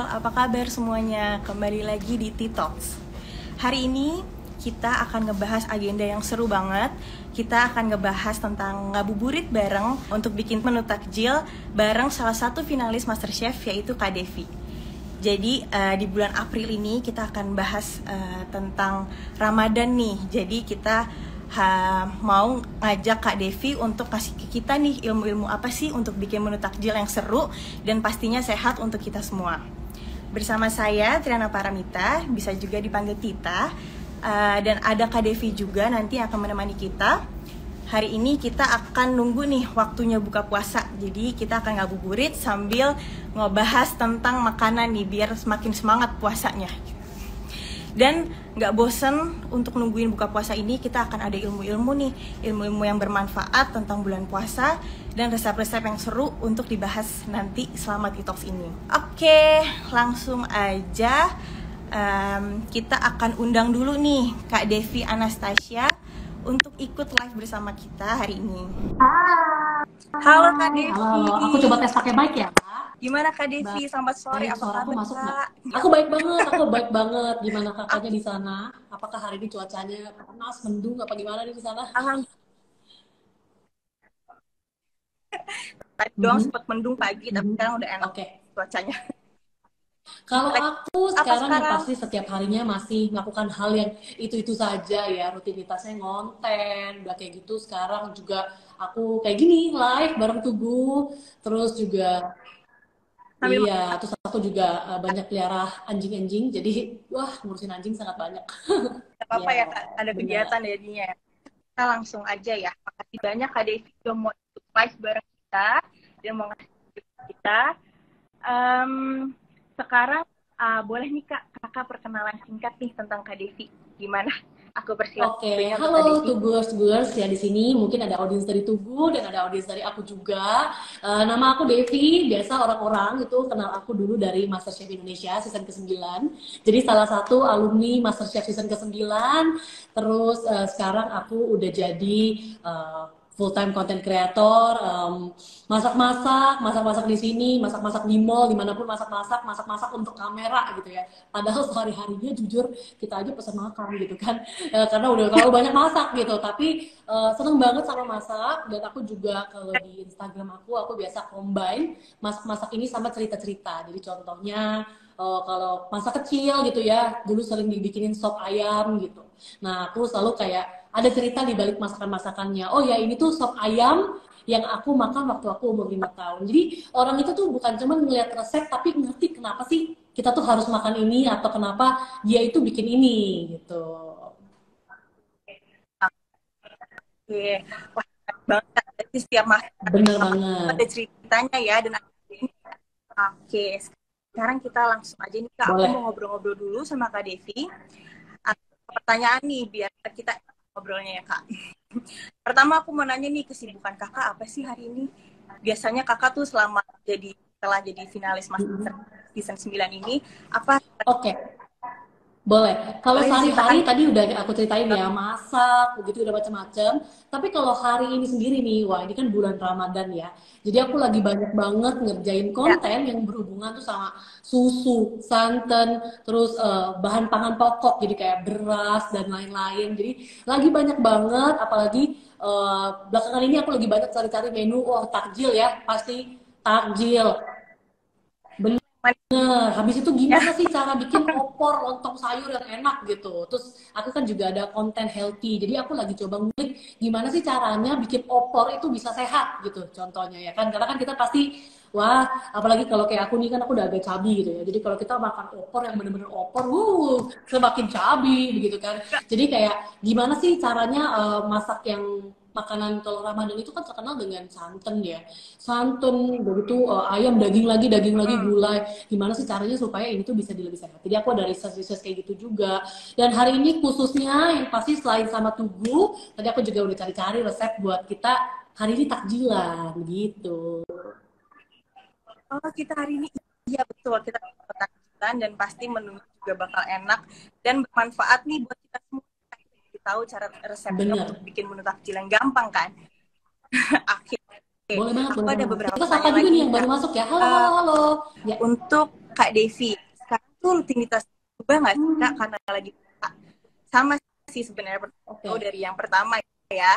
apa kabar semuanya? Kembali lagi di T-Talks. Hari ini kita akan ngebahas agenda yang seru banget. Kita akan ngebahas tentang ngabuburit bareng untuk bikin menu takjil bareng salah satu finalis MasterChef yaitu Kak Devi. Jadi di bulan April ini kita akan bahas tentang Ramadan nih. Jadi kita mau ngajak Kak Devi untuk kasih ke kita nih ilmu-ilmu apa sih untuk bikin menu takjil yang seru dan pastinya sehat untuk kita semua. Bersama saya Triana Paramita, bisa juga dipanggil Tita, dan ada Kak Devi juga nanti akan menemani kita. Hari ini kita akan nunggu nih waktunya buka puasa, jadi kita akan ngabuburit sambil ngebahas tentang makanan nih biar semakin semangat puasanya. Dan nggak bosen untuk nungguin buka puasa ini, kita akan ada ilmu-ilmu nih, ilmu-ilmu yang bermanfaat tentang bulan puasa dan resep-resep yang seru untuk dibahas nanti selama T-Talks ini. Oke, langsung aja kita akan undang dulu nih Kak Devi Anastasia untuk ikut live bersama kita hari ini. Halo Kak Devi. Halo, aku coba tes pakai mic ya, Kak. Gimana Kak Devi? Selamat sore. Baik, Apa suara aku kabar masuk Kak? nggak? Aku baik banget. Gimana kakaknya di sana? Apakah hari ini cuacanya panas, mendung, apa gimana nih di sana? Tadi doang sempat mendung pagi, tapi sekarang udah enak Oke. cuacanya. Kalau aku Apa sekarang yang sekarang? pasti setiap harinya masih melakukan hal yang itu-itu saja ya, rutinitasnya ngonten, udah kayak gitu. Sekarang juga aku kayak gini, live bareng Tugu, terus juga Sambil iya, terus aku juga banyak pelihara anjing-anjing, jadi wah ngurusin anjing sangat banyak. apa-apa ya Kak, Ya, ada benar. kegiatan jadinya ya. Kita langsung aja ya. Makasih banyak Kak Devi udah mau ikut live bareng kita dan mau ngasih tips ke kita. Em, Sekarang boleh nih Kak, kakak perkenalan singkat nih tentang Kak Devi. Gimana? Aku persilakan Oke, untuk Kak halo Devi. Tugers ya di sini. Mungkin ada audiens dari Tugu dan ada audiens dari aku juga. Nama aku Devi. Biasa orang-orang itu kenal aku dulu dari MasterChef Indonesia season ke-9. Jadi salah satu alumni MasterChef season ke-9. Terus sekarang aku udah jadi full time content creator. Masak-masak di sini, masak-masak di mall, dimanapun masak-masak untuk kamera gitu ya. Padahal sehari-harinya jujur kita aja pesan makan gitu kan. Karena udah terlalu banyak masak gitu, tapi seneng banget sama masak. Dan aku juga kalau di Instagram aku biasa combine masak-masak ini sama cerita-cerita. Jadi contohnya kalau masa kecil gitu ya, dulu sering dibikinin sop ayam gitu. Nah aku selalu kayak ada cerita di balik masakan-masakannya. Oh ya, ini tuh sop ayam yang aku makan waktu aku umur 5 tahun. Jadi orang itu tuh bukan cuma ngeliat resep, tapi ngerti kenapa sih kita tuh harus makan ini atau kenapa dia itu bikin ini gitu. Oke, wah keren banget. Jadi setiap masakan Bener ada banget. ceritanya ya dan oke, sekarang kita langsung aja nih Kak. Aku Boleh. mau ngobrol-ngobrol dulu sama Kak Devi. Pertanyaan nih biar kita ngobrolnya ya Kak. Pertama aku mau nanya nih, kesibukan kakak apa sih hari ini? Biasanya kakak tuh setelah jadi finalis Master season 9 ini, apa Oke, boleh. Kalau boleh diceritakan? sehari-hari tadi udah aku ceritain ya, masak, begitu udah macam-macam. Tapi kalau hari ini sendiri nih, wah ini kan bulan Ramadan ya. Jadi aku lagi banyak banget ngerjain Ya, konten yang berhubungan tuh sama susu, santan, terus bahan pangan pokok, jadi kayak beras dan lain-lain. Jadi lagi banyak banget, apalagi belakangan ini aku lagi banyak cari-cari menu, wah takjil ya, pasti takjil. Bener, habis itu ya. gimana sih cara bikin opor lontong sayur yang enak gitu. Terus aku kan juga ada konten healthy, jadi aku lagi coba ngulik gimana sih caranya bikin opor itu bisa sehat gitu contohnya ya kan. Karena kan kita pasti, wah apalagi kalau kayak aku nih kan aku udah agak cabi gitu ya. Jadi kalau kita makan opor yang bener-bener opor, semakin cabi begitu kan. Jadi kayak gimana sih caranya masak yang makanan kalau Ramadan itu kan terkenal dengan santan ya. Santan, begitu ayam, daging lagi, Hmm. gulai. Gimana sih caranya supaya ini tuh bisa lebih sehat. Jadi aku ada research kayak gitu juga. Dan hari ini khususnya yang pasti selain sama Tugu, tadi aku juga udah cari-cari resep buat kita hari ini takjilan gitu. Oh, kita hari ini iya betul kita takjilan dan pasti menunya juga bakal enak dan bermanfaat nih buat kita semua. Kita tahu cara resepnya untuk Bener. bikin menu takjil yang gampang kan. Oke, Boleh banget, aku boleh ada banget. beberapa Kita sapa pertanyaan juga lagi nih nih yang baru Kak. masuk ya. Halo, halo, Eh, halo. Ya, untuk Kak Devi, sekarang tuh rutinitas berubah nggak sih Kak karena lagi sama sih sebenarnya dari yang pertama ya.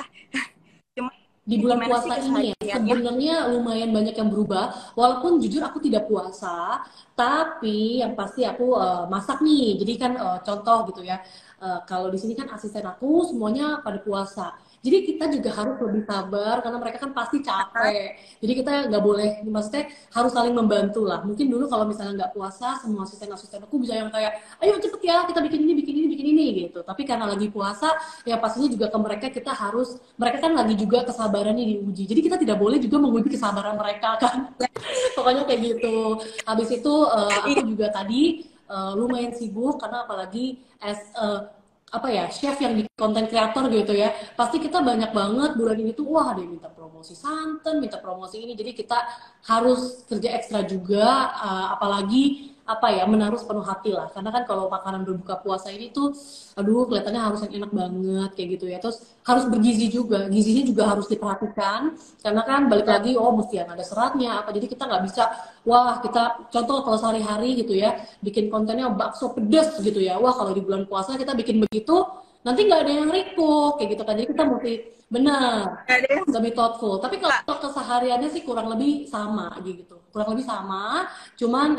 Cuma di bulan gimana sih puasa ini ya kesehariannya? sebenarnya lumayan banyak yang berubah walaupun jujur aku tidak puasa tapi yang pasti aku masak nih jadi kan contoh gitu ya. Kalau di sini kan asisten aku semuanya pada puasa jadi kita juga harus lebih sabar karena mereka kan pasti capek jadi kita nggak boleh maksudnya harus saling membantu lah mungkin dulu kalau misalnya nggak puasa semua asisten aku bisa yang kayak ayo cepet ya kita bikin ini gitu tapi karena lagi puasa ya pastinya juga ke mereka kita harus mereka kan lagi juga kesabarannya diuji jadi kita tidak boleh juga menguji kesabaran mereka kan pokoknya kayak gitu habis itu aku Iya, juga tadi lumayan sibuk karena apalagi as apa ya chef yang di konten kreator gitu ya pasti kita banyak banget bulan ini tuh wah ada yang minta promosi santan minta promosi ini jadi kita harus kerja ekstra juga apalagi apa ya menaruh sepenuh hati lah karena kan kalau makanan berbuka puasa ini tuh aduh kelihatannya harus yang enak banget kayak gitu ya terus harus bergizi juga gizinya juga harus diperhatikan karena kan balik lagi oh mesti yang ada seratnya apa jadi kita nggak bisa wah kita contoh kalau sehari-hari gitu ya bikin kontennya bakso pedas gitu ya wah kalau di bulan puasa kita bikin begitu nanti nggak ada yang request kayak gitu kan jadi kita mesti benar nggak ada yang lebih thoughtful tapi kalau Kak. kesehariannya sih kurang lebih sama gitu kurang lebih sama cuman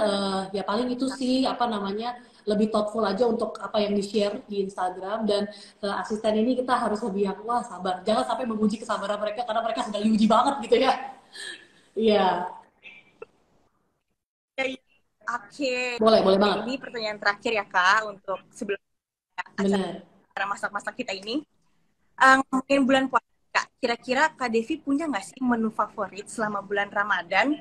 ya paling itu sih apa namanya lebih thoughtful aja untuk apa yang di share di Instagram dan asisten ini kita harus lebih yang wah sabar jangan sampai menguji kesabaran mereka karena mereka sedang diuji banget gitu ya iya Ya, ya. Oke, boleh oke. banget Ini pertanyaan terakhir ya Kak untuk sebelum benar acara masak-masak kita ini. Ngomongin bulan puasa, Kak. Kira-kira Kak Devi punya nggak sih menu favorit selama bulan Ramadan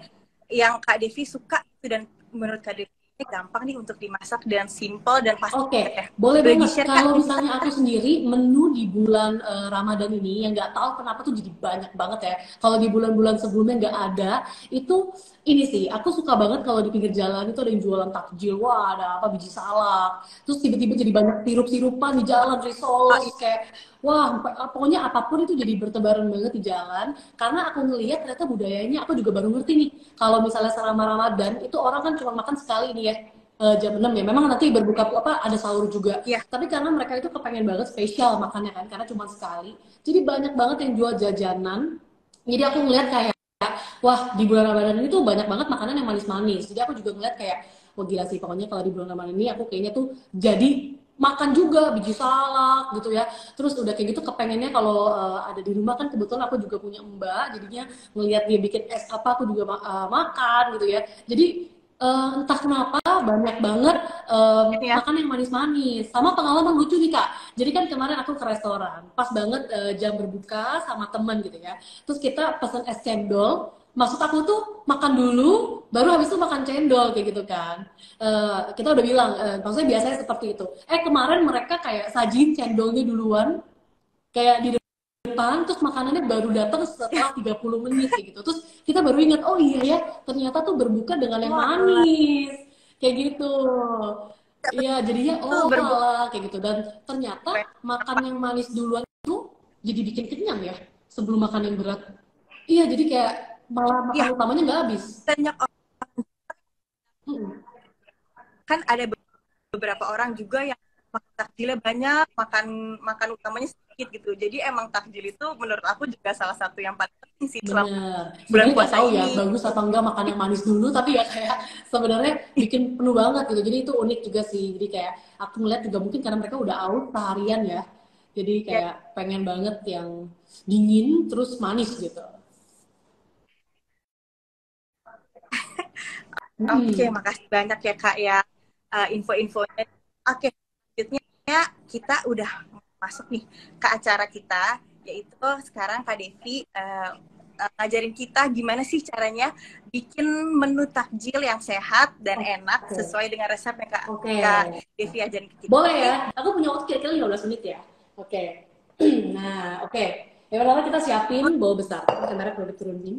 yang Kak Devi suka itu dan menurut Kak Devi gampang nih untuk dimasak dan simple dan pasti Oke, ya. boleh Boleh banget. di-share Kak? Kalau misalnya aku sendiri, menu di bulan Ramadan ini yang nggak tahu kenapa tuh jadi banyak banget ya. Kalau di bulan-bulan sebelumnya nggak ada, itu ini sih. Aku suka banget kalau di pinggir jalan itu ada yang jualan takjil. Wah, ada apa biji salak. Terus tiba-tiba jadi banyak sirup-sirupan di jalan, Oh, risoles iya. kayak wah, pokoknya apapun itu jadi bertebaran banget di jalan. Karena aku ngelihat ternyata budayanya aku juga baru ngerti nih. Kalau misalnya selama Ramadan itu orang kan cuma makan sekali nih ya jam 6 ya. Memang nanti berbuka apa ada sahur juga. Iya. Tapi karena mereka itu kepengen banget spesial makannya kan karena cuma sekali. Jadi banyak banget yang jual jajanan. Jadi aku ngeliat kayak wah di bulan Ramadan ini tuh banyak banget makanan yang manis-manis. Jadi aku juga ngeliat kayak wah gila sih pokoknya kalau di bulan Ramadan ini aku kayaknya tuh jadi makan juga biji salak gitu ya terus udah kayak gitu kepengennya kalau ada di rumah kan kebetulan aku juga punya mbak jadinya ngelihat dia bikin es apa aku juga makan gitu ya jadi entah kenapa banyak banget Ya. makan yang manis-manis. Sama pengalaman lucu nih kak. Jadi kan kemarin aku ke restoran, pas banget jam berbuka sama temen gitu ya. Terus kita pesen es cendol. Maksud aku tuh makan dulu, baru habis itu makan cendol kayak gitu kan. Kita udah bilang, maksudnya biasanya seperti itu. Kemarin mereka kayak sajin cendolnya duluan, kayak di depan terus makanannya baru datang setelah 30 menit kayak gitu terus kita baru ingat oh iya ya ternyata tuh berbuka dengan yang Wah, manis kayak gitu iya jadinya itu oh berbuka alah kayak gitu dan ternyata makan apa? yang manis duluan itu jadi bikin kenyang ya sebelum makan yang berat iya jadi kayak malah makan Iya, utamanya nggak habis banyak Mm-mm. kan ada beberapa orang juga yang makan takjilnya banyak, makan makan utamanya sedikit gitu. Jadi emang takjil itu menurut aku juga salah satu yang paling penting sih selama Bener. bulan Sebenarnya nggak puasa tahu ya ini. bagus atau enggak makan yang manis dulu, tapi ya kayak sebenarnya bikin penuh banget gitu. Jadi itu unik juga sih. Jadi kayak aku ngeliat juga mungkin karena mereka udah out seharian ya. Jadi Ya, kayak pengen banget yang dingin terus manis gitu. oke, Mm-mm. makasih banyak ya Kak ya info-infonya. Oke, selanjutnya kita udah masuk nih ke acara kita, yaitu sekarang Kak Devi ngajarin kita gimana sih caranya bikin menu takjil yang sehat dan enak Oke. sesuai dengan resep yang Oke. Kak Devi ajarin ke kita. Boleh Oke? ya. Aku punya waktu kira-kira 15 menit ya. Oke. Nah, oke. Yang pertama kita siapin bowl besar. Kamera perlu diturunin.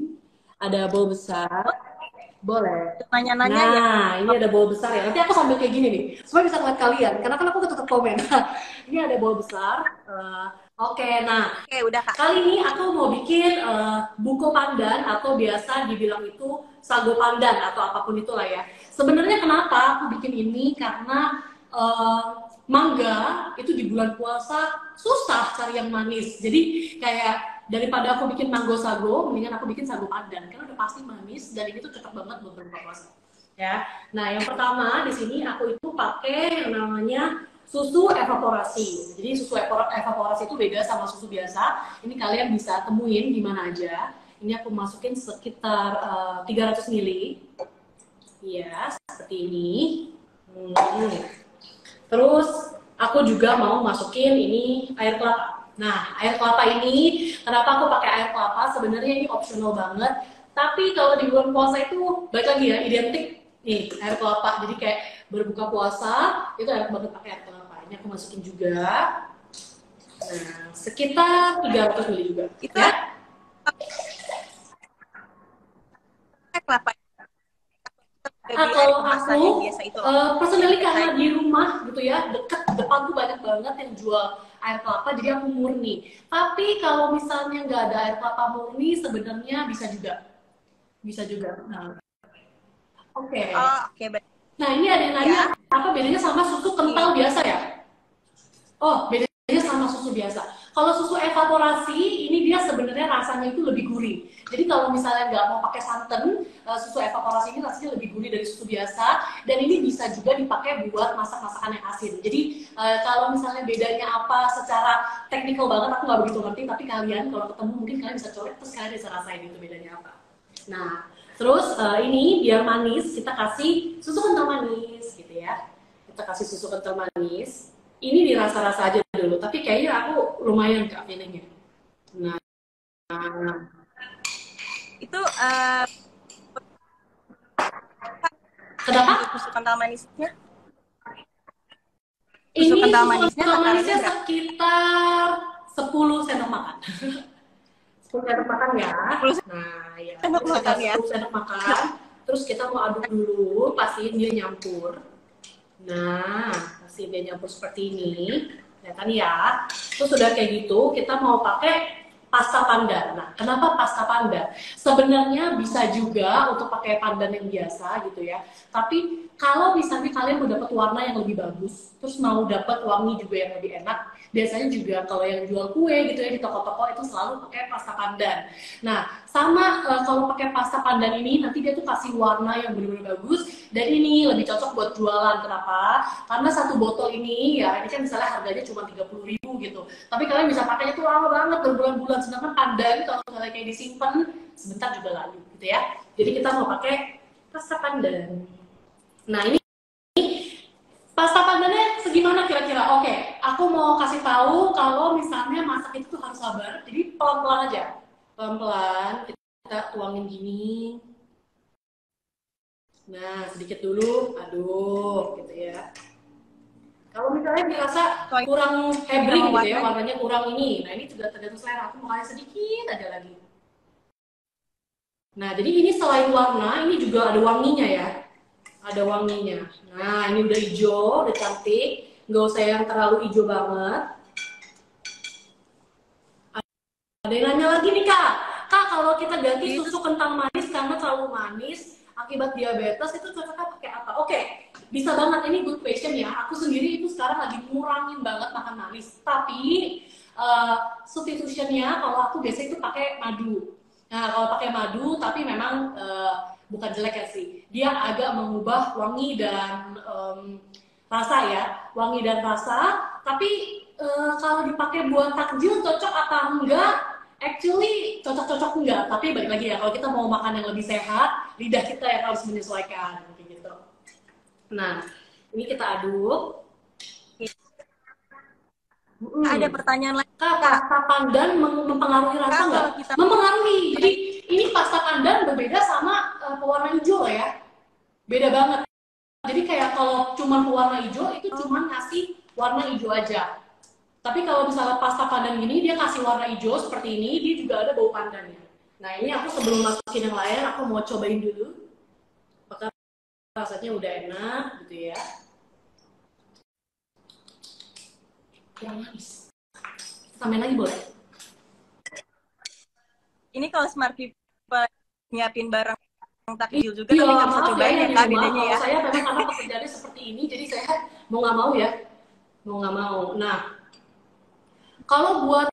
Ada bowl besar. Boleh. Nanya-nanya ya. Nah, ini ada bowl besar ya. Nanti aku sambil kayak gini nih, supaya bisa ngeliat kalian. Karena kan aku ketutup komen. Ini ada bowl besar. Oke, nah Oke, udah Kak. kali ini aku mau bikin buko pandan atau biasa dibilang itu sago pandan atau apapun itulah ya. Sebenarnya kenapa aku bikin ini? Karena mangga itu di bulan puasa susah cari yang manis. Jadi kayak daripada aku bikin mango sago, mendingan aku bikin sago pandan karena udah pasti manis dan ini tuh cocok banget buat berbuka puasa. Ya. Nah, yang pertama di sini aku itu pakai yang namanya susu evaporasi. Jadi susu evaporasi itu beda sama susu biasa. Ini kalian bisa temuin di mana aja. Ini aku masukin sekitar 300 ml. Iya, seperti ini. Terus aku juga mau masukin ini air kelapa. Nah, air kelapa ini kenapa aku pakai air kelapa? Sebenarnya ini optional banget. Tapi kalau di bulan puasa itu baik lagi ya, identik nih air kelapa. Jadi kayak berbuka puasa itu enak banget pakai air kelapa. Ini aku masukin juga. Nah, sekitar 300 ml juga. Itu Ya. kelapa Kalau kemasan aku yang biasa itu loh. personally karena di rumah gitu ya deket depan tuh banyak banget yang jual air kelapa jadi aku murni. Tapi kalau misalnya nggak ada air kelapa murni sebenarnya bisa juga. Nah, oke. Oh, oke, Nah ini ada yang nanya ya. apa bedanya sama susu kental biasa ya? Oh, bedanya sama susu biasa. Kalau susu evaporasi, ini dia sebenarnya rasanya itu lebih gurih. Jadi kalau misalnya nggak mau pakai santan, susu evaporasi ini rasanya lebih gurih dari susu biasa. Dan ini bisa juga dipakai buat masak-masakan yang asin. Jadi kalau misalnya bedanya apa secara teknikal banget, aku nggak begitu ngerti. Tapi kalian kalau ketemu mungkin kalian bisa colek, terus kalian bisa rasain itu bedanya apa. Nah, terus ini biar manis, kita kasih susu kental manis gitu ya. Kita kasih susu kental manis. Ini dirasa-rasa aja dulu, tapi kayaknya aku lumayan kak feelingnya. Nah, Itu kenapa? untuk susu kental manisnya? Susu Ini kental susu manisnya kental takarannya manisnya berapa? sekitar 10 sendok makan. 10 sendok makan ya. 10 Nah, ya. sendok Ini makan sekitar ya. 10 sendok makan. Terus kita mau aduk dulu, pastiin dia nyampur. Nah, pastiin dia nyampur seperti ini. Ya kan ya. Terus sudah kayak gitu, kita mau pakai pasta pandan. Nah, kenapa pasta pandan? Sebenarnya bisa juga untuk pakai pandan yang biasa gitu ya. Tapi kalau misalnya kalian mau dapat warna yang lebih bagus, terus mau dapat wangi juga yang lebih enak, biasanya juga kalau yang jual kue gitu ya di toko-toko itu selalu pakai pasta pandan. Nah, sama kalau pakai pasta pandan ini nanti dia tuh kasih warna yang benar-benar bagus dan ini lebih cocok buat jualan. Kenapa? Karena satu botol ini ya ini kan misalnya harganya cuma 30.000 gitu. Tapi kalian bisa pakainya tuh lama banget berbulan-bulan. Sedangkan pandan kalau misalnya kayak disimpan sebentar juga layu gitu ya. Jadi kita mau pakai pasta pandan. Nah ini pasta pandannya segimana kira-kira? Oke, aku mau kasih tahu kalau misalnya masak itu tuh harus sabar. Jadi pelan-pelan aja. Pelan-pelan kita tuangin gini. Nah, sedikit dulu aduk gitu ya. Kalau misalnya dirasa kurang hebring gitu ya, warnanya kurang ini. Nah, ini juga tergantung selera. Aku mau kasih sedikit aja lagi. Nah, jadi ini selain warna, ini juga ada wanginya ya. Ada wanginya. Nah, ini udah hijau, udah cantik. Nggak usah yang terlalu hijau banget. Ada yang nanya lagi nih, Kak. Kak, kalau kita ganti susu kental manis karena terlalu manis, akibat diabetes, itu cocoknya pakai apa? Oke, bisa banget. Ini good question ya. Aku sendiri itu sekarang lagi ngurangin banget makan manis. Tapi, substitutionnya kalau aku biasanya itu pakai madu. Nah, kalau pakai madu, tapi memang bukan jelek ya sih. Dia agak mengubah wangi dan rasa ya, wangi dan rasa. Tapi kalau dipakai buat takjil cocok atau enggak? Actually cocok-cocok enggak. Tapi balik lagi ya, kalau kita mau makan yang lebih sehat, lidah kita yang harus menyesuaikan gitu. Nah, ini kita aduk. Ada pertanyaan lagi. Kak, pasta pandan mempengaruhi rasa nggak? Mempengaruhi. Jadi ini pasta pandan berbeda sama pewarna hijau ya. Beda banget. Jadi kayak kalau cuma pewarna hijau itu cuma ngasih warna hijau aja. Tapi kalau misalnya pasta pandan gini dia kasih warna hijau seperti ini, dia juga ada bau pandannya. Nah ini aku sebelum masukin yang lain aku mau cobain dulu. Apakah rasanya udah enak gitu ya. Kurang manis. Tambahin lagi boleh? Ini kalau smart people nyiapin barang takjil juga, Iya, tapi nggak bisa maaf ya cobain ya yang di Kak, rumah. bedanya Kalau ya. saya memang karena pekerjaannya seperti ini, jadi saya mau nggak mau ya, mau nggak mau. Nah, kalau buat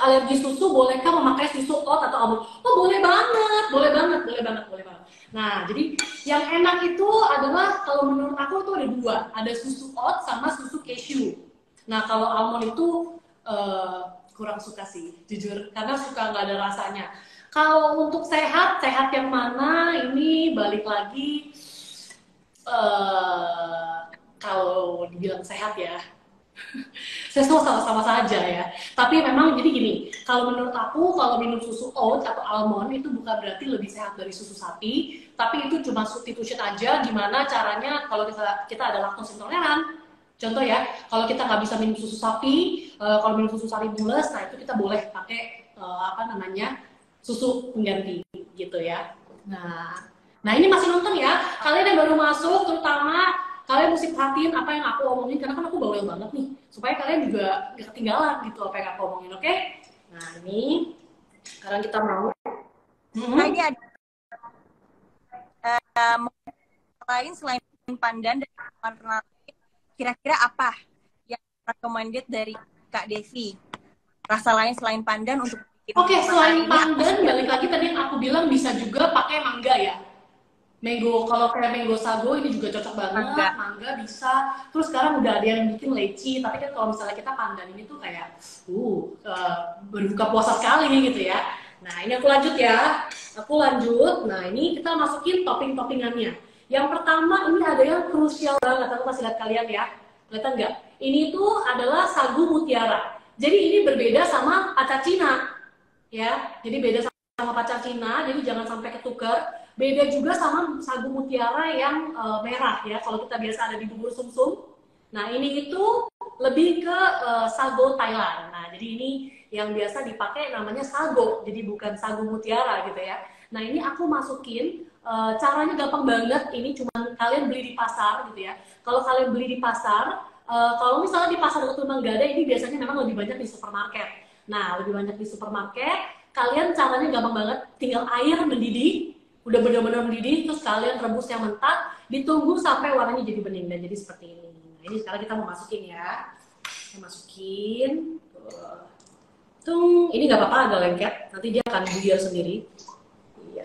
alergi susu, bolehkah memakai susu oat atau almond? Oh, boleh banget, boleh banget, boleh banget, boleh banget. Nah, jadi yang enak itu adalah kalau menurut aku itu ada dua, ada susu oat sama susu cashew. Nah, kalau almond itu kurang suka sih, jujur, karena suka nggak ada rasanya. Kalau untuk sehat, sehat yang mana? Ini balik lagi, eh kalau dibilang sehat ya, saya semua sama-sama saja ya. Tapi memang jadi gini, kalau menurut aku kalau minum susu oat atau almond itu bukan berarti lebih sehat dari susu sapi, tapi itu cuma substitution aja. Gimana caranya kalau kita ada lactose intoleran. Contoh ya, kalau kita nggak bisa minum susu sapi, kalau minum susu sapi bulas, nah itu kita boleh pakai apa namanya susu pengganti gitu ya. Nah ini masih nonton ya. Kalian yang baru masuk, terutama kalian mesti perhatiin apa yang aku omongin karena kan aku bawel banget nih supaya kalian juga gak ketinggalan gitu apa yang aku omongin, oke? Nah ini sekarang kita mau Nah, ini ada lain selain pandan dan alternatif, kira-kira apa yang recommended dari Kak Devi? Rasa lain selain pandan untuk bikin oke, selain ini apa sih pandan balik kira-kira? lagi tadi yang aku bilang bisa juga pakai mangga ya. Mango, kalau kayak mango sago ini juga cocok banget, Mangga. mangga bisa. Terus sekarang udah ada yang bikin leci, tapi kan kalau misalnya kita pandan ini tuh kayak berbuka puasa sekali gitu ya. Nah ini aku lanjut ya, aku lanjut. Nah ini kita masukin topping-toppingannya. Yang pertama ini ada yang krusial banget, aku kasih lihat kalian ya, kelihatan nggak? Ini tuh adalah sagu mutiara. Jadi ini berbeda sama pacar Cina, ya. Jadi beda sama pacar Cina, jadi jangan sampai ketukar. Beda juga sama sagu mutiara yang merah ya. Kalau kita biasa ada di bubur sumsum. Nah ini itu lebih ke sago Thailand. Nah jadi ini yang biasa dipakai namanya sago. Jadi bukan sagu mutiara gitu ya. Nah ini aku masukin. Caranya gampang banget. Ini cuma kalian beli di pasar gitu ya. Kalau kalian beli di pasar, kalau misalnya di pasar itu memang gak ada, ini biasanya memang lebih banyak di supermarket. Nah lebih banyak di supermarket. Kalian caranya gampang banget. Tinggal air mendidih, udah benar-benar mendidih, terus kalian rebusnya mentah, ditunggu sampai warnanya jadi bening dan jadi seperti ini. Nah ini sekarang kita mau masukin ya, kita masukin. Tung, ini nggak apa-apa agak lengket, nanti dia akan buyar sendiri. Iya.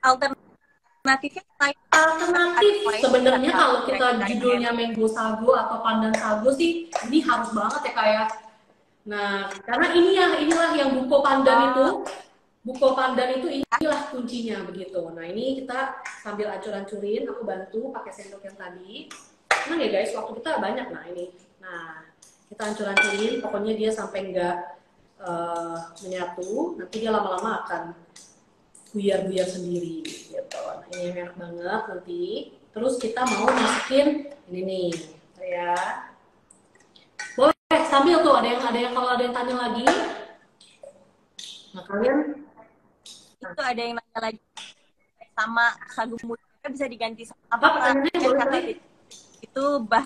Alternatifnya selain Alternatif sebenarnya kalau kita kira-kira judulnya mango sago atau pandan sago sih, ini harus banget ya kayak. Nah, karena inilah yang buko pandan itu. Buko pandan itu inilah kuncinya begitu. Nah ini kita sambil ancur-ancurin, aku bantu pakai sendok yang tadi. Emang ya guys, waktu kita banyak. Nah ini, nah kita ancur-ancurin, pokoknya dia sampai nggak menyatu. Nanti dia lama-lama akan buyar-buyar sendiri. Gitu. Nah ini yang enak banget nanti. Terus kita mau masukin ini nih, ya. Boleh sambil tuh ada yang kalau ada yang tanya lagi. Nah kalian itu ada yang nanya lagi sama sagu mutiara bisa diganti sama apa pertanyaannya boleh kata tadi? itu bah.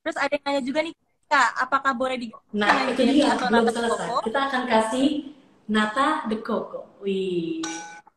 Terus ada yang nanya juga nih Kak, apakah boleh diganti Nah dengan itu jelly dia atau belum nata de selesai. coco? Kita akan kasih nata de coco. Wih.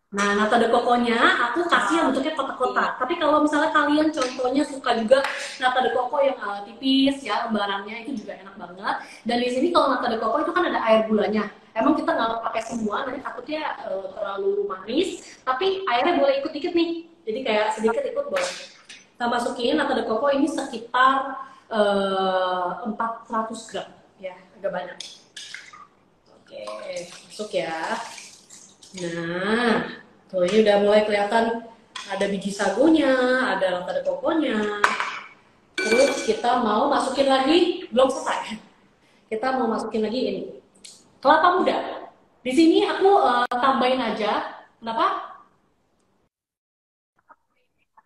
Nah nata de coconya aku kasih yang bentuknya kotak-kotak. Tapi kalau misalnya kalian contohnya suka juga nata de coco yang tipis ya lembarannya itu juga enak banget. Dan di sini kalau nata de coco itu kan ada air gulanya. Emang kita nggak pakai semua, nanti takutnya terlalu manis. Tapi airnya boleh ikut dikit nih. Jadi kayak sedikit ikut boleh. Kita masukin nata de coco ini sekitar 400 gram ya, agak banyak. Oke, masuk ya. Nah, tuh ini udah mulai kelihatan ada biji sagunya, ada nata de coconya. Terus kita mau masukin lagi, belum selesai. Kita mau masukin lagi ini kelapa muda. Di sini aku tambahin aja. Kenapa?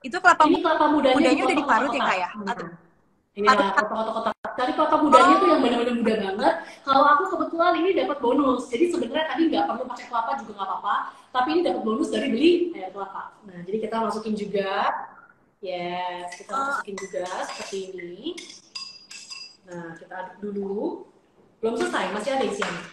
Itu kelapa Ini kelapa mudanya udah dipotong diparut ya kotak-kotak. Kak ya? Atau Iya, kotak-kotak. Cari kelapa mudanya tuh yang benar-benar muda banget. Kalau aku kebetulan ini dapat bonus. Jadi sebenarnya tadi nggak perlu pakai kelapa juga nggak apa-apa. Tapi ini dapat bonus dari beli kelapa. Nah, jadi kita masukin juga. Yes, kita masukin juga seperti ini. Nah, kita aduk dulu. Belum selesai, masih ada isiannya.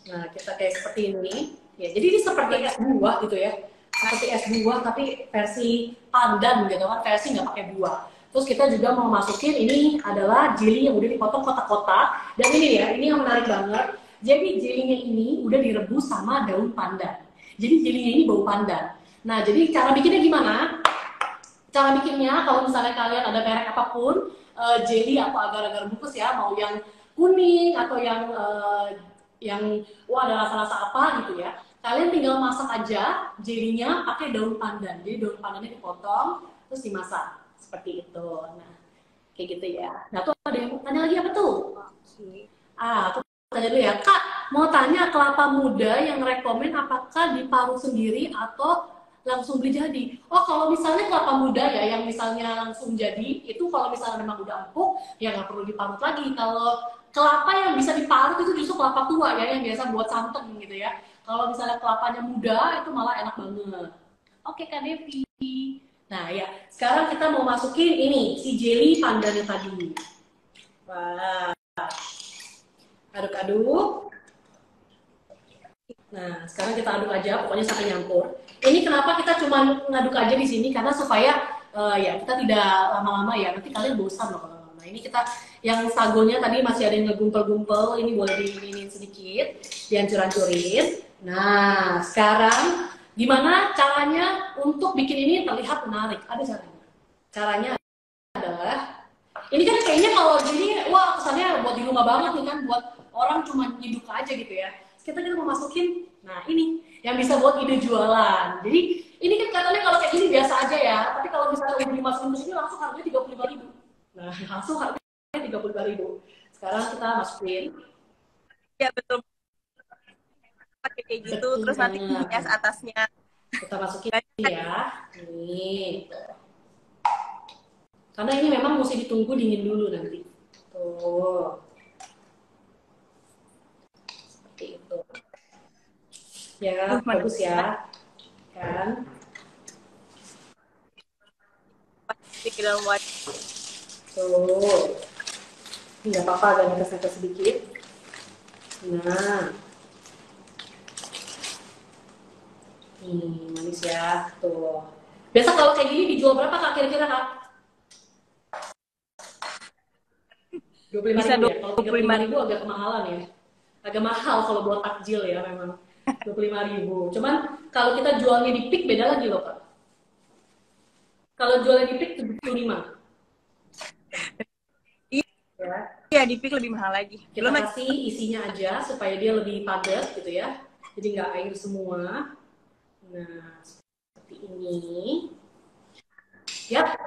Nah, kita kayak seperti ini. Ya, jadi ini seperti es buah gitu ya. Seperti es buah tapi versi pandan gitu kan, versi nggak pakai buah. Terus kita juga mau masukin ini adalah jelly yang udah dipotong kotak-kotak. Dan ini ya, ini yang menarik banget. Jadi jelinya ini udah direbus sama daun pandan. Jadi jelinya ini bau pandan. Nah, jadi cara bikinnya gimana? Cara bikinnya, kalau misalnya kalian ada merek apapun, jelly atau agar-agar bungkus ya, mau yang kuning atau yang wah ada rasa-rasa apa gitu ya, kalian tinggal masak aja jelinya pakai daun pandan. Jadi daun pandannya dipotong terus dimasak seperti itu. Nah, kayak gitu ya. Nah, tuh ada yang mau tanya lagi apa tuh? Aku tanya dulu ya, Kak. Mau tanya kelapa muda yang rekomen apakah diparut sendiri atau langsung beli jadi? Oh, kalau misalnya kelapa muda ya, yang misalnya langsung jadi, itu kalau misalnya memang udah empuk, ya nggak perlu diparut lagi. Kalau kelapa yang bisa diparut itu justru kelapa tua ya, yang biasa buat santan gitu ya. Kalau misalnya kelapanya muda, itu malah enak banget. Oke, Kak Devi. Nah ya, sekarang kita mau masukin ini, si jelly pandannya tadi. Wah, aduk-aduk. Nah, sekarang kita aduk aja, pokoknya sampai nyampur. Ini kenapa kita cuma ngaduk aja di sini, karena supaya ya kita tidak lama-lama ya, nanti kalian bosan loh kalau lama. Ini kita yang sagonya tadi masih ada yang ngegumpel-gumpel, ini boleh diinin sedikit, dihancur-hancurin. Nah, sekarang gimana caranya untuk bikin ini terlihat menarik? Ada caranya. Caranya adalah, ini kan kayaknya kalau gini, wah kesannya buat di rumah banget nih kan, buat orang cuma nyiduk aja gitu ya. Kita mau masukin, nah ini yang bisa buat ide jualan. Jadi ini kan katanya kalau kayak gini biasa aja ya, tapi kalau misalnya udah dimasukin ke sini langsung harganya 35.000. Nah, langsung harganya 35.000. Sekarang kita masukin. Ya betul, pakai kayak gitu. Betul Terus nanti banget. hias atasnya. Kita masukin ya. Nih. Karena ini memang mesti ditunggu dingin dulu nanti. Tuh. Seperti itu. Ya, bagus ya. Kan? Di dalam wadah. Tuh. Nggak apa-apa, agak netes-netes sedikit. Nah. Manis ya. Tuh. Biasa kalau kayak gini dijual berapa Kak kira-kira Kak? 25.000 ya? Kalau 35.000 agak kemahalan ya. Agak mahal kalau buat takjil ya memang. 25.000. Cuman kalau kita jualnya di Peak beda lagi loh Kak. Kalau jualnya di Peak 75. Iya, di Peak lebih mahal lagi. Kita kasih isinya aja supaya dia lebih padat gitu ya. Jadi nggak air semua. Nah, seperti ini. Yap.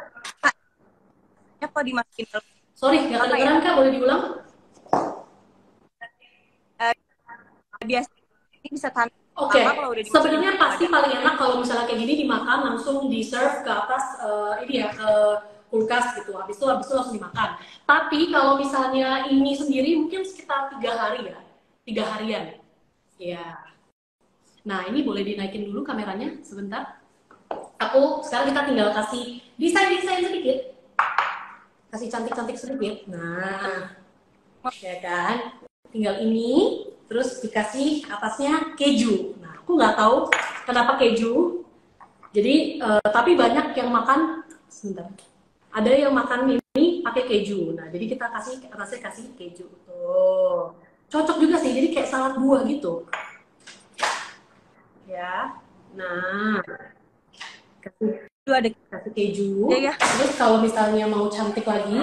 Ya, kok dimasukin? Sorry, nggak kedengeran Kak, boleh diulang? Biasa ini bisa tahan. Oke, sebenarnya pasti paling enak kalau misalnya kayak gini dimakan langsung di serve ke atas ini ya ke kulkas gitu. Habis itu langsung dimakan. Tapi kalau misalnya ini sendiri mungkin sekitar 3 hari ya, 3 harian. Ya. Nah ini boleh dinaikin dulu kameranya sebentar. Sekarang kita tinggal kasih desain sedikit. Kasih cantik-cantik sedikit. Nah, ya kan? Tinggal ini, terus dikasih atasnya keju. Nah, aku nggak tahu kenapa keju. Jadi, tapi banyak yang makan, sebentar. Ada yang makan ini pakai keju. Nah, jadi kita atasnya kasih keju. Tuh. Cocok juga sih, jadi kayak salad buah gitu. Ya. Nah, kasih keju. Ya. Terus kalau misalnya mau cantik lagi,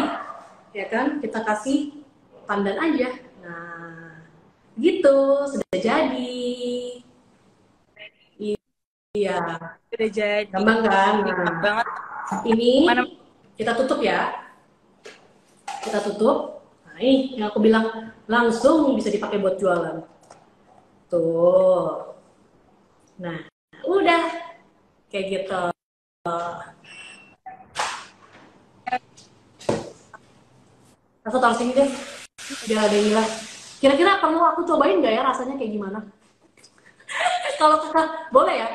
ya kan, kita kasih pandan aja. Nah, gitu sudah jadi. Iya. Sudah jadi. Gampang kan? Nah, banget. Ini kita tutup ya. Kita tutup. Nah, ini yang aku bilang langsung bisa dipakai buat jualan. Tuh. Nah, udah kayak gitu. Aku taruh sini deh, biar ada yang nilai. Kira-kira perlu aku cobain nggak ya rasanya kayak gimana? Kalau kakak boleh ya?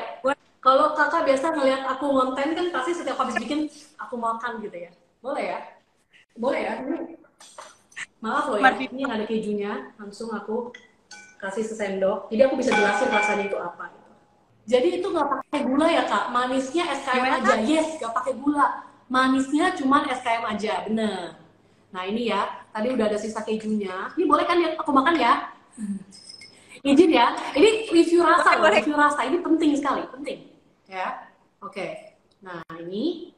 Kalau kakak biasa ngeliat aku konten kan pasti setiap habis bikin aku makan gitu ya. Boleh ya? Boleh ya? Maaf loh ya, ini yang ada kejunya. Langsung aku kasih sesendok. Jadi aku bisa jelasin rasanya itu apa. Gitu. Jadi itu nggak pakai gula ya kak, manisnya SKM Gimana aja. Kak? Yes, nggak pakai gula, manisnya cuman SKM aja, bener. Nah ini ya, tadi udah ada sisa kejunya. Ini boleh kan ya aku makan ya? Izin ya, ini review rasa Boleh, loh, boleh. review rasa ini penting sekali, penting. Ya, oke. Nah ini,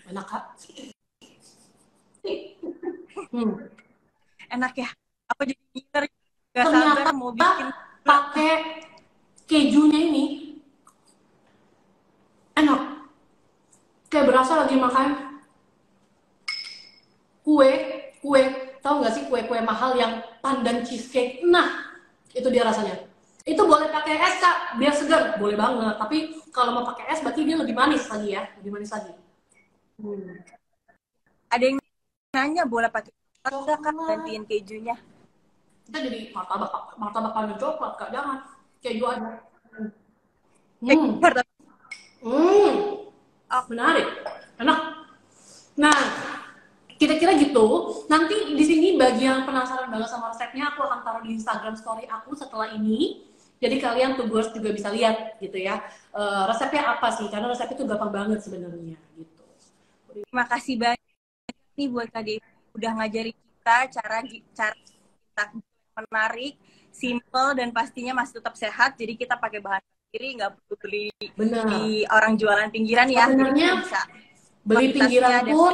enak kak. Hmm. Enak ya. Aku jadi ngiler. Gak sabar Ternyata mau bikin. pakai kejunya ini enak, kayak berasa lagi makan kue, kue, tahu nggak sih kue-kue mahal yang pandan cheesecake. Nah itu dia rasanya. Itu boleh pakai es kak, biar segar, boleh banget. Tapi kalau mau pakai es berarti dia lebih manis lagi ya, lebih manis lagi. Ada yang nanya boleh pakai coklat nggak Kak Coklat, gantiin kejunya? kita jadi martabak pandan coklat kak, jangan keju aja. Hmm, Coklat. hmm, Oke. menarik, enak. Nah, kira-kira gitu. Nanti di sini bagi yang penasaran banget sama resepnya, aku akan taruh di Instagram story aku setelah ini. Jadi kalian tuh juga bisa lihat gitu ya. Resepnya apa sih? Karena resep itu gampang banget sebenarnya gitu. Terima kasih banyak nih buat Kak Devi udah ngajarin kita cara kita menarik, simple dan pastinya masih tetap sehat. Jadi kita pakai bahan sendiri, nggak perlu beli Benar. di orang jualan pinggiran ya. Jadi Sebenarnya kita bisa beli kualitasnya pinggiran dan pun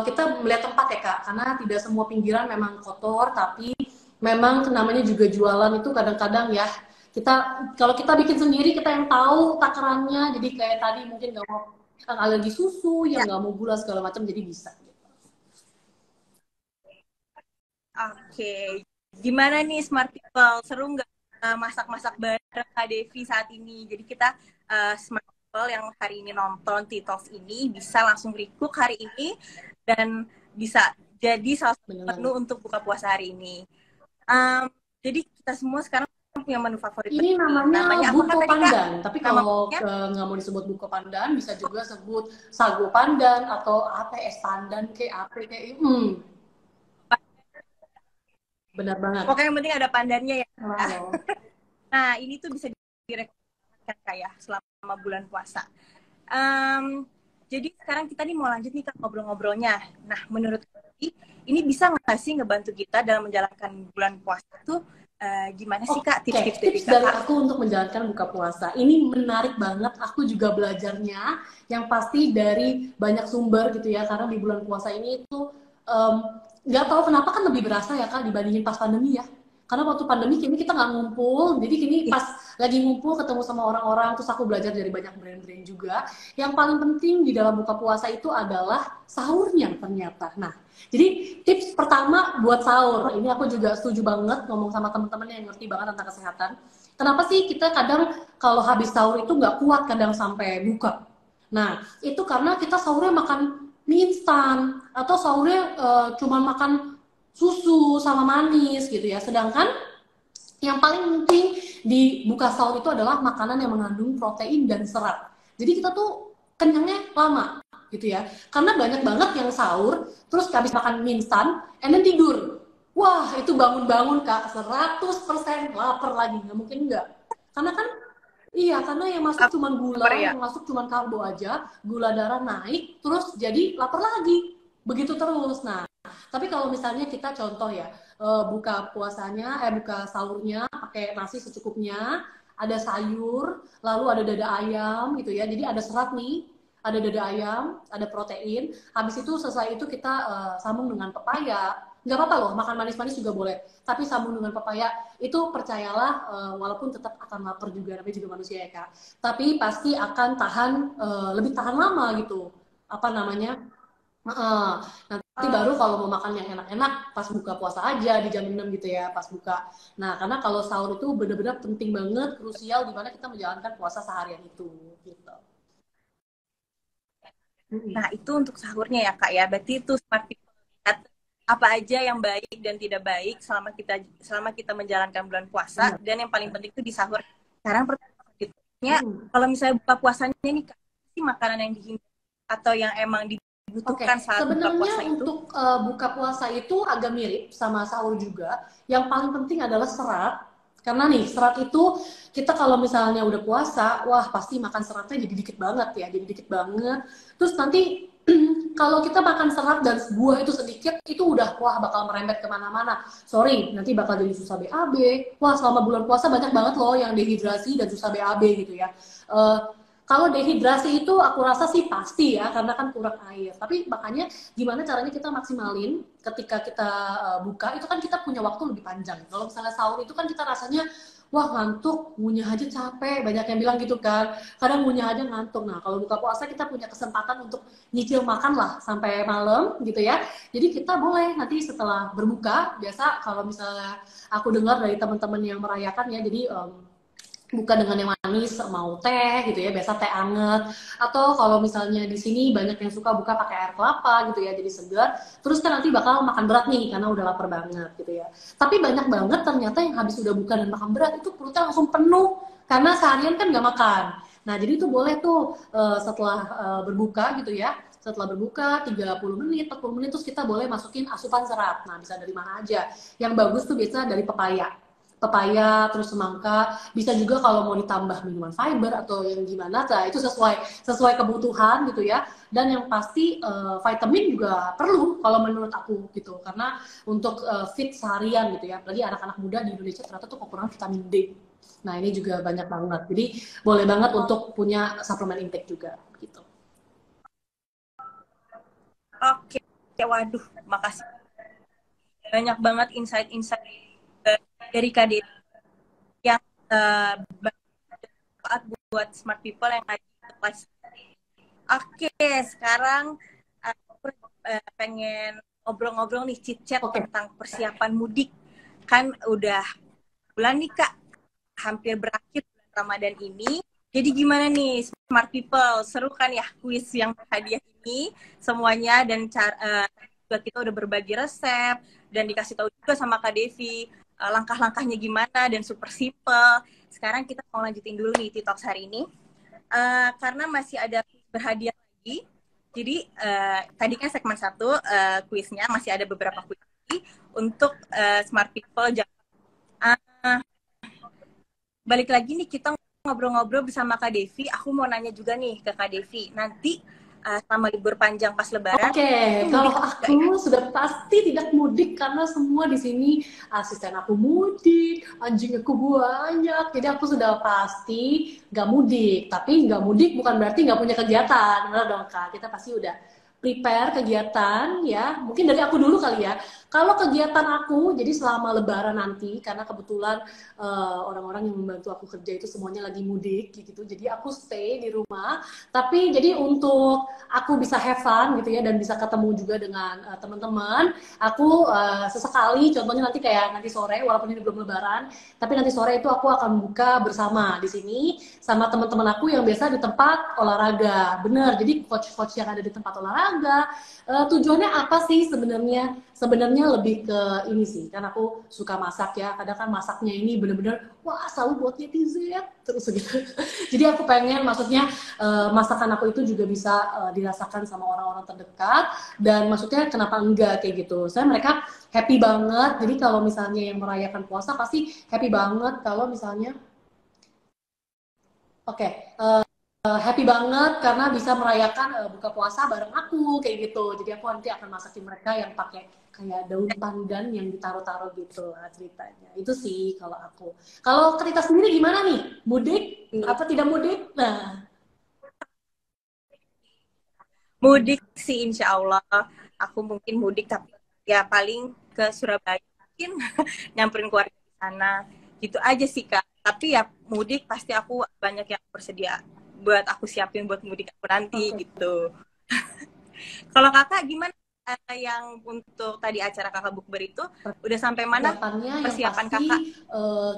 kita melihat tempat ya kak, karena tidak semua pinggiran memang kotor, tapi memang namanya juga jualan itu kadang-kadang ya kita, kalau kita bikin sendiri kita yang tahu takarannya, jadi kayak tadi mungkin nggak mau yang alergi susu, yang ya. nggak mau gula segala macam, jadi bisa. Oke. Gimana nih Smart People? Seru nggak masak-masak bareng Kak Devi saat ini? Jadi kita Smart People yang hari ini nonton TikTok ini bisa langsung recook hari ini dan bisa jadi salah satu Bener menu banget. untuk buka puasa hari ini. Um, jadi kita semua sekarang punya menu favorit Ini nih. namanya Namanya apa buko tadi Kak? pandan, tapi Nama kalau menunya? nggak mau disebut buko pandan, bisa juga sebut sagu pandan atau apa es pandan kayak apa kayak benar banget. Pokoknya yang penting ada pandannya ya. Wow. Nah ini tuh bisa direkomendasikan Kak ya selama bulan puasa. Um, jadi sekarang kita nih mau lanjut nih Kak ngobrol-ngobrolnya. Nah, menurut Kak, ini bisa nggak sih ngebantu kita dalam menjalankan bulan puasa tuh gimana sih Kak Oke, tips-tips dari tips dari Kakak? aku untuk menjalankan buka puasa. Ini menarik banget. Aku juga belajarnya yang pasti dari banyak sumber gitu ya. Karena di bulan puasa ini itu nggak tahu kenapa kan lebih berasa ya Kak dibandingin pas pandemi ya. Karena waktu pandemi kini kita nggak ngumpul, jadi kini pas lagi ngumpul ketemu sama orang-orang, terus aku belajar dari banyak brand-brand juga. Yang paling penting di dalam buka puasa itu adalah sahurnya ternyata. Nah, jadi tips pertama buat sahur, ini aku juga setuju banget ngomong sama teman-teman yang ngerti banget tentang kesehatan. Kenapa sih kita kadang kalau habis sahur itu nggak kuat kadang sampai buka? Nah, itu karena kita sahurnya makan mie instan atau sahurnya cuma makan susu sama manis gitu ya. Sedangkan yang paling penting di buka sahur itu adalah makanan yang mengandung protein dan serat. Jadi kita tuh kenyangnya lama gitu ya. Karena banyak banget yang sahur terus habis makan mie instan and then tidur. Wah, itu bangun-bangun Kak 100% lapar lagi, nggak mungkin enggak. Karena kan iya, karena yang masuk cuma Apa gula, ya? yang masuk cuma karbo aja, gula darah naik, terus jadi lapar lagi. Begitu terus. Nah, tapi kalau misalnya kita contoh ya, buka puasanya, buka sahurnya pakai nasi secukupnya, ada sayur, lalu ada dada ayam gitu ya. Jadi ada serat nih, ada dada ayam, ada protein. Habis itu selesai itu kita sambung dengan pepaya. Nggak apa-apa loh, makan manis-manis juga boleh. Tapi sambung dengan pepaya itu percayalah, walaupun tetap akan lapar juga, namanya juga manusia ya kak. Tapi pasti akan tahan, lebih tahan lama gitu. Apa namanya? Nanti baru kalau mau makan yang enak-enak pas buka puasa aja di jam 6 gitu ya, pas buka. Nah, karena kalau sahur itu benar-benar penting banget, krusial di mana kita menjalankan puasa seharian itu gitu. Nah, itu untuk sahurnya ya Kak ya. Berarti itu Smart People lihat apa aja yang baik dan tidak baik selama kita menjalankan bulan puasa, Benar. dan yang paling penting itu di sahur. Sekarang pertanyaannya, kalau misalnya buka puasanya nih Kak, sih makanan yang dihindari atau yang emang Oke, dibutuhkan saat buka sebenarnya puasa itu? untuk buka puasa itu agak mirip sama sahur juga. Yang paling penting adalah serat. Karena nih, serat itu kita kalau misalnya udah puasa, wah pasti makan seratnya jadi dikit banget ya, jadi dikit banget. Terus nanti kalau kita makan serat dan buah itu sedikit, itu udah wah bakal merembet kemana-mana. Sorry, nanti bakal jadi susah BAB. Wah selama bulan puasa banyak banget loh yang dehidrasi dan susah BAB gitu ya. Eh, kalau dehidrasi itu aku rasa sih pasti ya, karena kan kurang air. Tapi makanya gimana caranya kita maksimalin ketika kita buka, itu kan kita punya waktu lebih panjang. Kalau misalnya sahur itu kan kita rasanya, wah ngantuk, ngunyah aja capek, banyak yang bilang gitu kan. Kadang ngunyah aja ngantuk. Nah kalau buka puasa kita punya kesempatan untuk nyicil makan lah sampai malam gitu ya. Jadi kita boleh nanti setelah berbuka, biasa kalau misalnya aku dengar dari teman-teman yang merayakan ya, jadi buka dengan yang manis, mau teh gitu ya, biasa teh anget, atau kalau misalnya di sini banyak yang suka buka pakai air kelapa gitu ya, jadi segar. Terus kan nanti bakal makan berat nih karena udah lapar banget gitu ya. Tapi banyak banget ternyata yang habis udah buka dan makan berat itu perutnya langsung penuh karena seharian kan nggak makan. Nah jadi itu boleh tuh setelah berbuka gitu ya, setelah berbuka 30 menit, 40 menit terus kita boleh masukin asupan serat. Nah bisa dari mana aja. Yang bagus tuh biasa dari pepaya, terus semangka, bisa juga kalau mau ditambah minuman fiber atau yang gimana, nah itu sesuai sesuai kebutuhan gitu ya. Dan yang pasti vitamin juga perlu kalau menurut aku gitu, karena untuk fit seharian gitu ya, apalagi anak-anak muda di Indonesia ternyata tuh kekurangan vitamin D. Nah ini juga banyak banget, jadi boleh banget untuk punya suplemen intake juga gitu. Oke, waduh, makasih banyak banget insight-insight dari KD yang bermanfaat buat smart people yang ada di kelas. Oke, sekarang aku pengen ngobrol-ngobrol nih, chit-chat Oke. tentang persiapan mudik. Kan udah bulan nih Kak, hampir berakhir bulan Ramadan ini. Jadi gimana nih smart people? Seru kan ya kuis yang hadiah ini semuanya, dan juga kita udah berbagi resep dan dikasih tahu juga sama Kak Devi langkah-langkahnya gimana dan super simple. Sekarang kita mau lanjutin dulu nih TikTok hari ini. Karena masih ada berhadiah lagi. Jadi tadi kan segmen 1 kuisnya masih ada beberapa kuis lagi untuk smart people. Uh, Balik lagi nih kita ngobrol-ngobrol bersama Kak Devi. Aku mau nanya juga nih ke Kak Devi. Nanti selama libur panjang pas Lebaran, Oke, itu kalau mudik enggak ya? aku sudah pasti tidak mudik karena semua di sini asisten aku mudik, anjing aku banyak, jadi aku sudah pasti nggak mudik. Tapi nggak mudik bukan berarti nggak punya kegiatan, benar dong Kak? Kita pasti udah prepare kegiatan ya. Mungkin dari aku dulu kali ya. Kalau kegiatan aku, jadi selama Lebaran nanti, karena kebetulan orang-orang yang membantu aku kerja itu semuanya lagi mudik gitu, jadi aku stay di rumah. Tapi jadi untuk aku bisa have fun gitu ya dan bisa ketemu juga dengan teman-teman. Aku sesekali, contohnya nanti kayak nanti sore, walaupun ini belum Lebaran, tapi nanti sore itu aku akan buka bersama di sini sama teman-teman aku yang biasa di tempat olahraga. Bener, jadi coach-coach yang ada di tempat olahraga. Tujuannya apa sih sebenarnya? Sebenarnya lebih ke ini sih, kan aku suka masak ya. Kadang kan masaknya ini bener-bener wah selalu buat netizen terus gitu. Jadi aku pengen, maksudnya masakan aku itu juga bisa dirasakan sama orang-orang terdekat, dan maksudnya kenapa enggak kayak gitu. Saya mereka happy banget. Jadi kalau misalnya yang merayakan puasa pasti happy banget kalau misalnya oke, happy banget karena bisa merayakan buka puasa bareng aku kayak gitu. Jadi aku nanti akan masakin mereka yang pakai kayak daun pandan yang ditaruh-taruh gitu lah ceritanya. Itu sih kalau aku. Kalau Kerita sendiri gimana nih? Mudik? Apa tidak mudik? Nah, Mudik sih insya Allah. Aku mungkin mudik, tapi ya paling ke Surabaya mungkin nyamperin keluarga di sana. Gitu aja sih Kak. Tapi ya mudik pasti aku banyak yang bersedia buat aku siapin buat mudik aku nanti oke. gitu. Kalau Kakak gimana, yang untuk tadi acara Kakak bukber itu udah sampai mana Persiapannya yang persiapan Kakak? pasti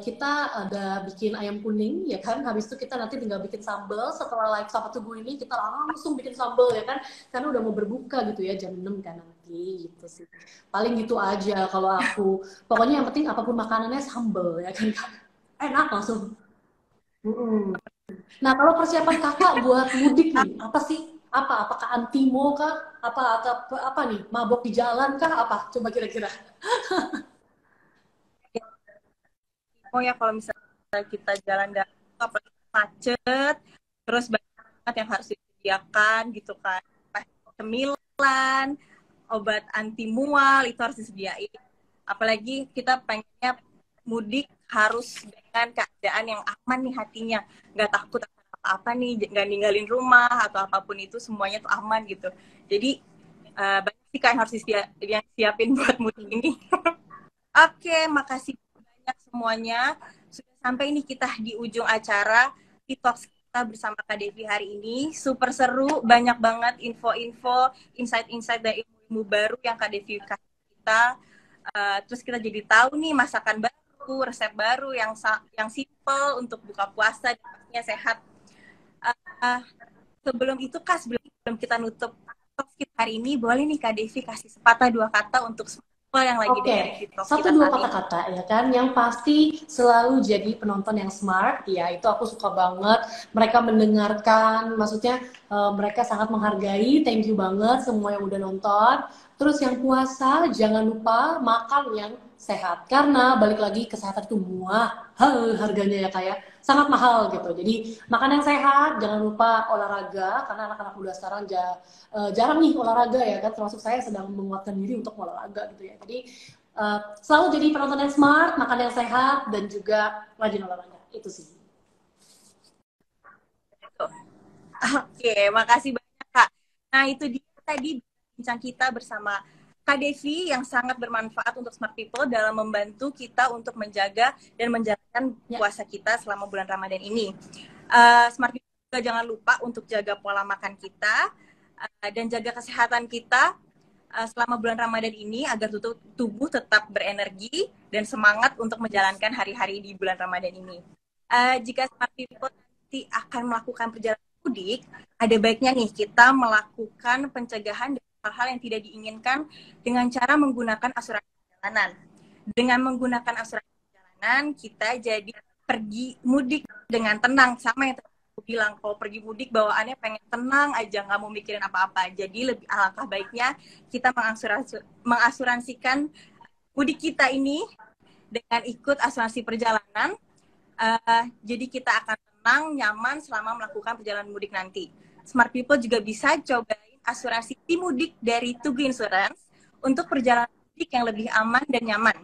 kita ada bikin ayam kuning ya kan, habis itu kita nanti tinggal bikin sambal. Setelah live sama tubuh ini kita langsung bikin sambal ya kan, karena udah mau berbuka gitu ya jam 6 kan nanti gitu sih. Paling gitu aja kalau aku, pokoknya yang penting apapun makanannya sambal ya kan, enak langsung. Mm-mm. Nah kalau persiapan kakak buat mudik nih apa sih? Apakah antimo kah? Apa nih? Mabok di jalan kah? Apa? Coba kira-kira. Oh ya, kalau misalnya kita jalan dalam apalagi macet, terus banyak banget yang harus disediakan gitu kan. Cemilan, obat anti mual itu harus disediain. Apalagi kita pengennya mudik harus dengan keadaan yang aman nih hatinya, nggak takut apa-apa nih, nggak ninggalin rumah atau apapun itu, semuanya tuh aman gitu. Jadi banyak sih yang harus yang siapin buat mudik ini. Oke, makasih banyak semuanya. Sudah sampai ini kita di ujung acara Talks kita bersama Kak Devi hari ini. Super seru, banyak banget info-info, insight-insight dan ilmu-ilmu baru yang Kak Devi kasih kita. Terus kita jadi tahu nih masakan baru, resep baru yang simple untuk buka puasa dan pastinya sehat. Sebelum itu Kak, sebelum kita nutup Talks kita hari ini, boleh nih Kak Devi kasih sepatah dua kata untuk semua yang lagi dengerin Oke, Talks satu kita dua saat ini. kata-kata ya kan, yang pasti selalu jadi penonton yang smart, ya itu aku suka banget. Mereka mendengarkan, maksudnya mereka sangat menghargai. Thank you banget semua yang udah nonton. Terus yang puasa jangan lupa makan yang sehat, karena balik lagi kesehatan itu harganya ya kayak sangat mahal gitu. Jadi makan yang sehat, jangan lupa olahraga, karena anak-anak muda sekarang jarang nih olahraga ya kan, termasuk saya sedang menguatkan diri untuk olahraga gitu ya. Jadi selalu jadi penonton yang smart, makan yang sehat, dan juga rajin olahraga. Itu sih. Oke, makasih banyak Kak. Nah itu dia tadi bincang kita bersama Kak Devi yang sangat bermanfaat untuk smart people dalam membantu kita untuk menjaga dan menjalankan puasa kita selama bulan Ramadan ini. Smart people juga jangan lupa untuk jaga pola makan kita dan jaga kesehatan kita selama bulan Ramadan ini agar tubuh tetap berenergi dan semangat untuk menjalankan hari-hari di bulan Ramadan ini. Jika smart people nanti akan melakukan perjalanan mudik, ada baiknya nih kita melakukan pencegahan dari hal-hal yang tidak diinginkan dengan cara menggunakan asuransi perjalanan. Dengan menggunakan asuransi perjalanan, kita jadi pergi mudik dengan tenang, sama yang aku bilang, kalau pergi mudik bawaannya pengen tenang aja, nggak mau mikirin apa-apa. Jadi lebih alangkah baiknya kita mengasuransikan mudik kita ini dengan ikut asuransi perjalanan. Jadi kita akan tenang, nyaman selama melakukan perjalanan mudik nanti. Smart people juga bisa cobain asuransi mudik dari Tugu Insurance untuk perjalanan mudik yang lebih aman dan nyaman.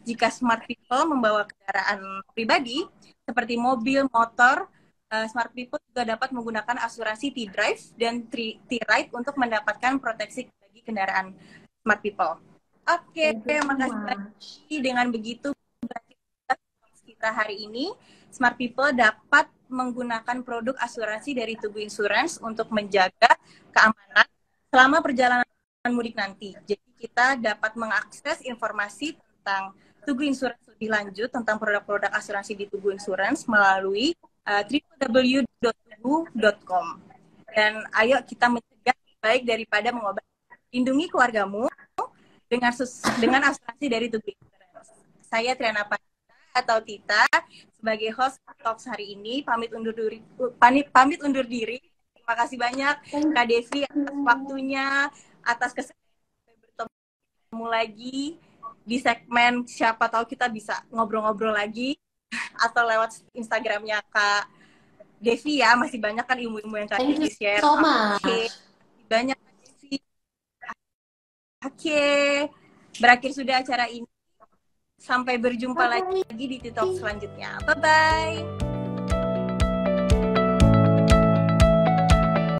Jika smart people membawa kendaraan pribadi seperti mobil, motor, smart people juga dapat menggunakan asuransi T-Drive dan T-Ride untuk mendapatkan proteksi bagi kendaraan smart people. Oke, makasih banyak. Dengan begitu kita hari ini, smart people dapat menggunakan produk asuransi dari Tugu Insurance untuk menjaga keamanan selama perjalanan mudik nanti. Jadi kita dapat mengakses informasi tentang Tugu Insurance lebih lanjut tentang produk-produk asuransi di Tugu Insurance melalui www.tugu.com. Dan ayo kita mencegah baik daripada mengobati. Lindungi keluargamu dengan asuransi dari Tugu Insurance. Saya Triana atau Tita sebagai host Talks hari ini pamit undur diri. Terima kasih banyak Kak Devi atas waktunya, atas kesempatan bertemu lagi di segmen siapa tahu kita bisa ngobrol-ngobrol lagi atau lewat Instagramnya Kak Devi ya, masih banyak kan ilmu-ilmu yang Kak Devi share. Oke, banyak Kak Devi. Oke, berakhir sudah acara ini. Sampai berjumpa lagi di TikTok selanjutnya. Bye-bye.